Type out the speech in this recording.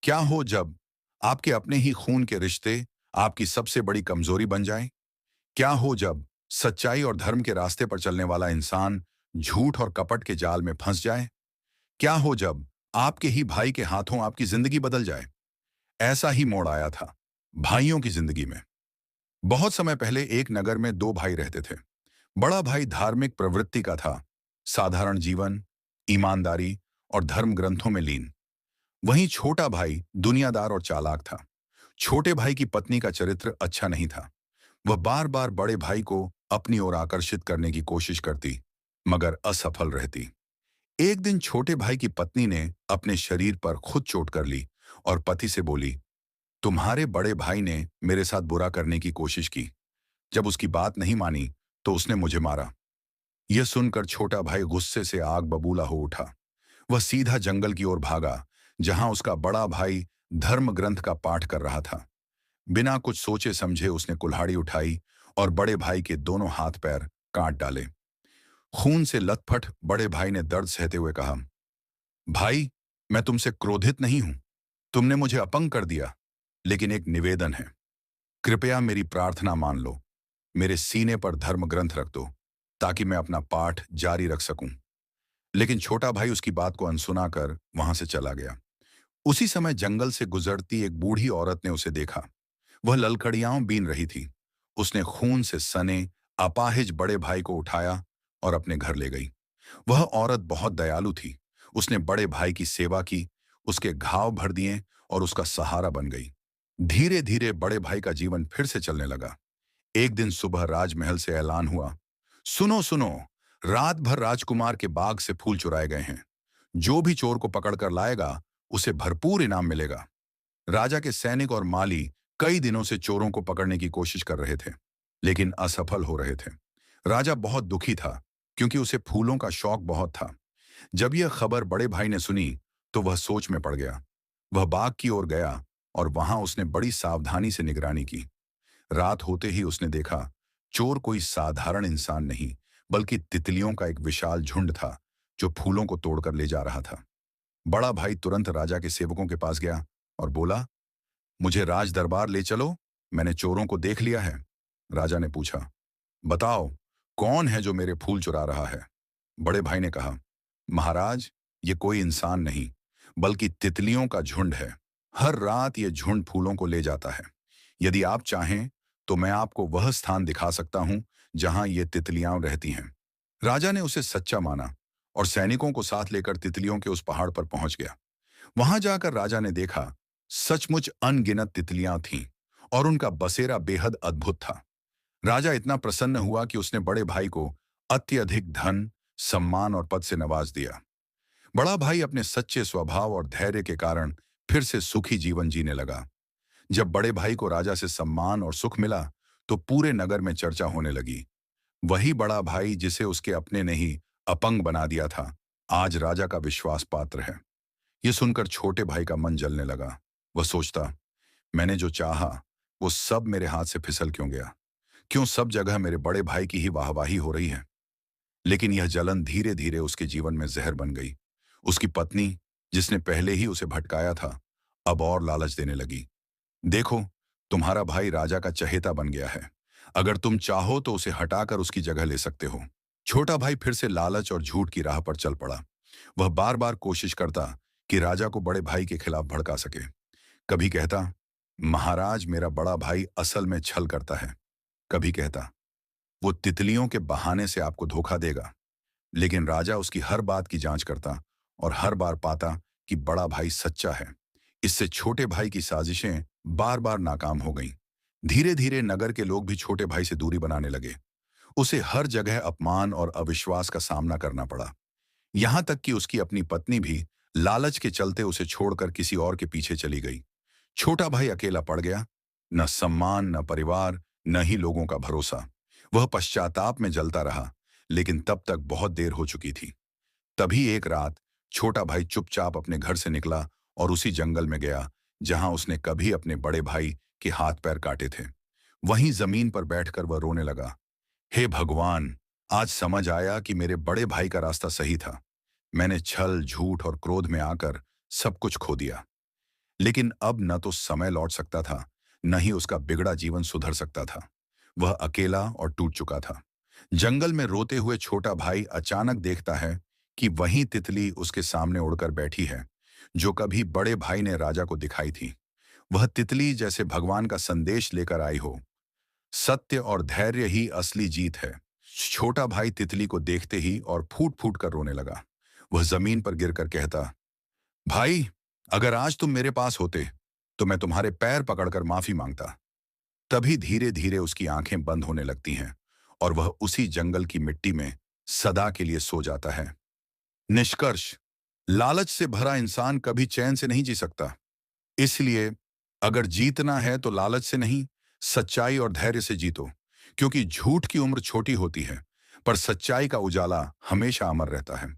क्या हो जब आपके अपने ही खून के रिश्ते आपकी सबसे बड़ी कमजोरी बन जाएं? क्या हो जब सच्चाई और धर्म के रास्ते पर चलने वाला इंसान झूठ और कपट के जाल में फंस जाए? क्या हो जब आपके ही भाई के हाथों आपकी जिंदगी बदल जाए? ऐसा ही मोड़ आया था भाइयों की जिंदगी में। बहुत समय पहले एक नगर में दो भाई रहते थे। बड़ा भाई धार्मिक प्रवृत्ति का था, साधारण जीवन, ईमानदारी और धर्म ग्रंथों में लीन। वहीं छोटा भाई दुनियादार और चालाक था। छोटे भाई की पत्नी का चरित्र अच्छा नहीं था। वह बार बार बड़े भाई को अपनी ओर आकर्षित करने की कोशिश करती, मगर असफल रहती। एक दिन छोटे भाई की पत्नी ने अपने शरीर पर खुद चोट कर ली और पति से बोली, तुम्हारे बड़े भाई ने मेरे साथ बुरा करने की कोशिश की। जब उसकी बात नहीं मानी तो उसने मुझे मारा। यह सुनकर छोटा भाई गुस्से से आग बबूला हो उठा। वह सीधा जंगल की ओर भागा, जहां उसका बड़ा भाई धर्म ग्रंथ का पाठ कर रहा था। बिना कुछ सोचे समझे उसने कुल्हाड़ी उठाई और बड़े भाई के दोनों हाथ पैर काट डाले। खून से लथपथ बड़े भाई ने दर्द सहते हुए कहा, भाई, मैं तुमसे क्रोधित नहीं हूं। तुमने मुझे अपंग कर दिया, लेकिन एक निवेदन है। कृपया मेरी प्रार्थना मान लो। मेरे सीने पर धर्म ग्रंथ रख दो, ताकि मैं अपना पाठ जारी रख सकूं। लेकिन छोटा भाई उसकी बात को अनसुना कर वहां से चला गया। उसी समय जंगल से गुजरती एक बूढ़ी औरत ने उसे देखा। वह ललकड़ियां बीन रही थी। उसने खून से सने अपाहिज बड़े भाई को उठाया और अपने घर ले गई। वह औरत बहुत दयालु थी। उसने बड़े भाई की सेवा की, उसके घाव भर दिए और उसका सहारा बन गई। धीरे धीरे बड़े भाई का जीवन फिर से चलने लगा। एक दिन सुबह राजमहल से ऐलान हुआ, सुनो सुनो, रात भर राजकुमार के बाग से फूल चुराए गए हैं। जो भी चोर को पकड़कर लाएगा, उसे भरपूर इनाम मिलेगा। राजा के सैनिक और माली कई दिनों से चोरों को पकड़ने की कोशिश कर रहे थे, लेकिन असफल हो रहे थे। राजा बहुत दुखी था, क्योंकि उसे फूलों का शौक बहुत था। जब यह खबर बड़े भाई ने सुनी, तो वह सोच में पड़ गया। वह बाग की ओर गया और वहां उसने बड़ी सावधानी से निगरानी की। रात होते ही उसने देखा, चोर कोई साधारण इंसान नहीं, बल्कि तितलियों का एक विशाल झुंड था, जो फूलों को तोड़कर ले जा रहा था। बड़ा भाई तुरंत राजा के सेवकों के पास गया और बोला, मुझे राज दरबार ले चलो, मैंने चोरों को देख लिया है। राजा ने पूछा, बताओ, कौन है जो मेरे फूल चुरा रहा है? बड़े भाई ने कहा, महाराज, ये कोई इंसान नहीं, बल्कि तितलियों का झुंड है। हर रात ये झुंड फूलों को ले जाता है। यदि आप चाहें तो मैं आपको वह स्थान दिखा सकता हूं जहां ये तितलियां रहती हैं। राजा ने उसे सच्चा माना और सैनिकों को साथ लेकर तितलियों के उस पहाड़ पर पहुंच गया। वहां जाकर राजा ने देखा, सचमुच अनगिनत तितलियां थीं और उनका बसेरा बेहद अद्भुत था। राजा इतना प्रसन्न हुआ कि उसने बड़े भाई को अत्यधिक धन, सम्मान और पद से नवाज दिया। बड़ा भाई अपने सच्चे स्वभाव और धैर्य के कारण फिर से सुखी जीवन जीने लगा। जब बड़े भाई को राजा से सम्मान और सुख मिला, तो पूरे नगर में चर्चा होने लगी। वही बड़ा भाई जिसे उसके अपने ने ही अपंग बना दिया था, आज राजा का विश्वास पात्र है। यह सुनकर छोटे भाई का मन जलने लगा। वह सोचता, मैंने जो चाहा वो सब मेरे हाथ से फिसल क्यों गया? क्यों सब जगह मेरे बड़े भाई की ही वाहवाही हो रही है? लेकिन यह जलन धीरे धीरे उसके जीवन में जहर बन गई। उसकी पत्नी, जिसने पहले ही उसे भटकाया था, अब और लालच देने लगी। देखो, तुम्हारा भाई राजा का चहेता बन गया है। अगर तुम चाहो तो उसे हटाकर उसकी जगह ले सकते हो। छोटा भाई फिर से लालच और झूठ की राह पर चल पड़ा। वह बार बार कोशिश करता कि राजा को बड़े भाई के खिलाफ भड़का सके। कभी कहता, महाराज, मेरा बड़ा भाई असल में छल करता है। कभी कहता, वो तितलियों के बहाने से आपको धोखा देगा। लेकिन राजा उसकी हर बात की जांच करता और हर बार पाता कि बड़ा भाई सच्चा है। इससे छोटे भाई की साजिशें बार बार नाकाम हो गईं। धीरे धीरे नगर के लोग भी छोटे भाई से दूरी बनाने लगे। उसे हर जगह अपमान और अविश्वास का सामना करना पड़ा। यहां तक कि उसकी अपनी पत्नी भी लालच के चलते उसे छोड़कर किसी और के पीछे चली गई। छोटा भाई अकेला पड़ गया, न सम्मान, न परिवार, न ही लोगों का भरोसा। वह पश्चाताप में जलता रहा, लेकिन तब तक बहुत देर हो चुकी थी। तभी एक रात छोटा भाई चुपचाप अपने घर से निकला और उसी जंगल में गया जहां उसने कभी अपने बड़े भाई के हाथ पैर काटे थे। वहीं जमीन पर बैठकर वह रोने लगा। हे भगवान, आज समझ आया कि मेरे बड़े भाई का रास्ता सही था। मैंने छल, झूठ और क्रोध में आकर सब कुछ खो दिया। लेकिन अब न तो समय लौट सकता था, न ही उसका बिगड़ा जीवन सुधर सकता था। वह अकेला और टूट चुका था। जंगल में रोते हुए छोटा भाई अचानक देखता है कि वहीं तितली उसके सामने उड़कर बैठी है, जो कभी बड़े भाई ने राजा को दिखाई थी। वह तितली जैसे भगवान का संदेश लेकर आई हो। सत्य और धैर्य ही असली जीत है। छोटा भाई तितली को देखते ही और फूट फूट कर रोने लगा। वह जमीन पर गिरकर कहता, भाई, अगर आज तुम मेरे पास होते तो मैं तुम्हारे पैर पकड़कर माफी मांगता। तभी धीरे धीरे उसकी आंखें बंद होने लगती हैं और वह उसी जंगल की मिट्टी में सदा के लिए सो जाता है। निष्कर्ष, लालच से भरा इंसान कभी चैन से नहीं जी सकता। इसलिए अगर जीतना है तो लालच से नहीं, सच्चाई और धैर्य से जीतो। क्योंकि झूठ की उम्र छोटी होती है, पर सच्चाई का उजाला हमेशा अमर रहता है।